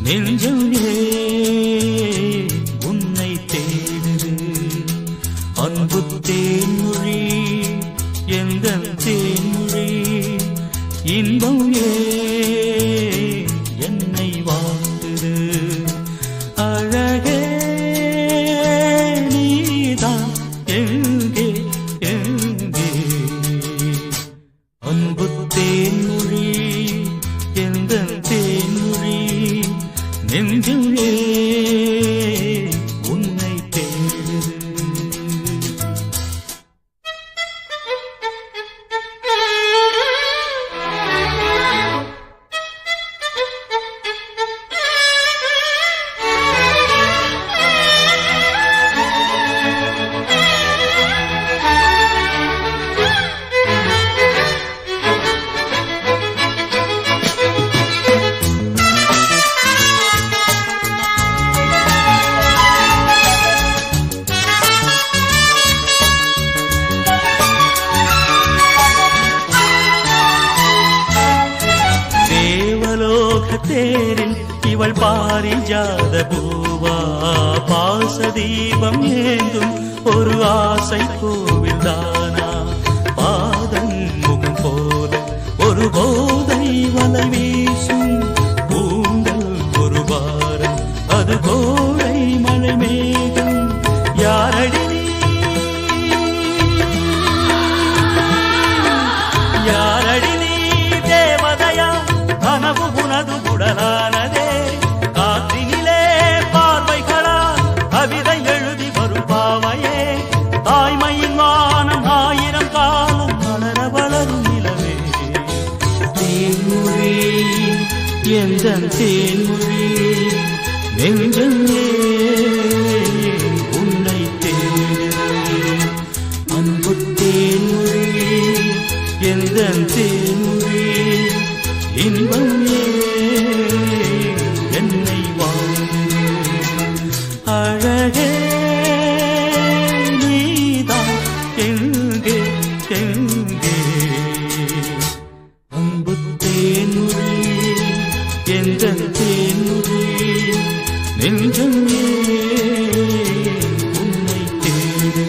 நெஞ்சம் உன்னை தேடுது அன்பு தேன்மொழி எந்தன் தேன்மொழி இன்பம் என்னை வாழ்த்துது அழகே நீதான் எங்கே எங்கே அன்பு தேன்மொழி எந்தன் தேன்மொழி நெஞ்சம் உன்னை தேடுது தேரில் இவள் பாரிஜாத பூவா பாசதீபம் ஏந்தும் ஒரு ஆசை கோவில் தானா பாதம் முகம் போல ஒரு போதை வலை வீசும் பூண்டல் ஒரு வாரம் அது கோடை மழை மேகம் யாரடி யாரடி நீ தேவதையா கனவு உனது உடலானதே காற்றினிலே பார்வைகளா கவிதை எழுதி வரும் பாவையே தாய்மையின் வானம் ஆயிரம் காலம் வளர வளரும் நிலவே தேன்மொழி எந்தன் தேன்மொழி நெஞ்சம் உன்னை தேடுது அன்பு தேன்மொழி எந்தன் தேன்மொழி இன்பம் என்னை வாழ்ந்து அழகே நீதான் எங்கே எங்கே அன்பு தேன்மொழி எந்தன் தேன்மொழி நெஞ்சம் உன்னை தேடுது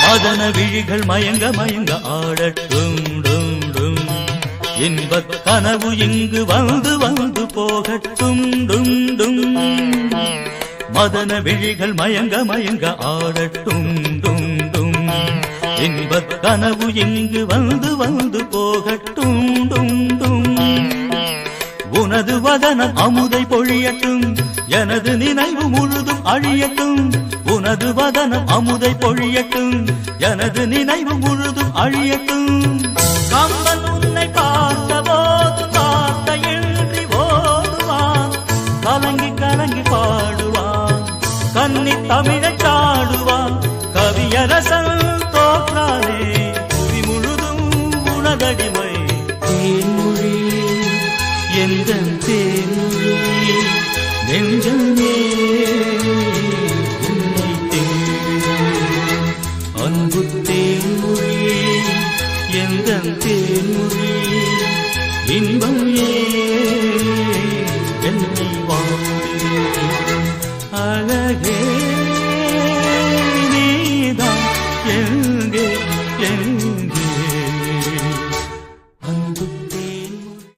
மதன விழிகள் மயங்க மயங்க ஆடட்டும் டும் டும் இன்பக் கனவு இங்கு வந்து வந்து போகட்டும் டும் டும் மதன விழிகள் மயங்க மயங்க ஆடட்டும் டும் டும் இன்பக் கனவு இங்கு வந்து வந்து போகட்டும் டும் டும் உனது வதனம் அமுதை பொழியட்டும் எனது நினைவு முழுதும் அழியட்டும் உனது வதனம் அமுதை பொழியட்டும் எனது நினைவு முழுதும் அழியட்டும் கம்பன் உன்னை பார்த்த போது வார்த்தையின்றி ஓடுவான் கலங்கி கலங்கி பாடுவான் கன்னி தமிழை சாடுவான் கவியரசன் தோற்றானே புவி முழுதும் உனதடிமை தேன்மொழி எந்தன் தேன்மொழி நெஞ்சமே உன்னை தேடுது அன்பு தேன்மொழி எந்தன் தேன்மொழி இன்பம் என்னை வாழ்ந்து அழகே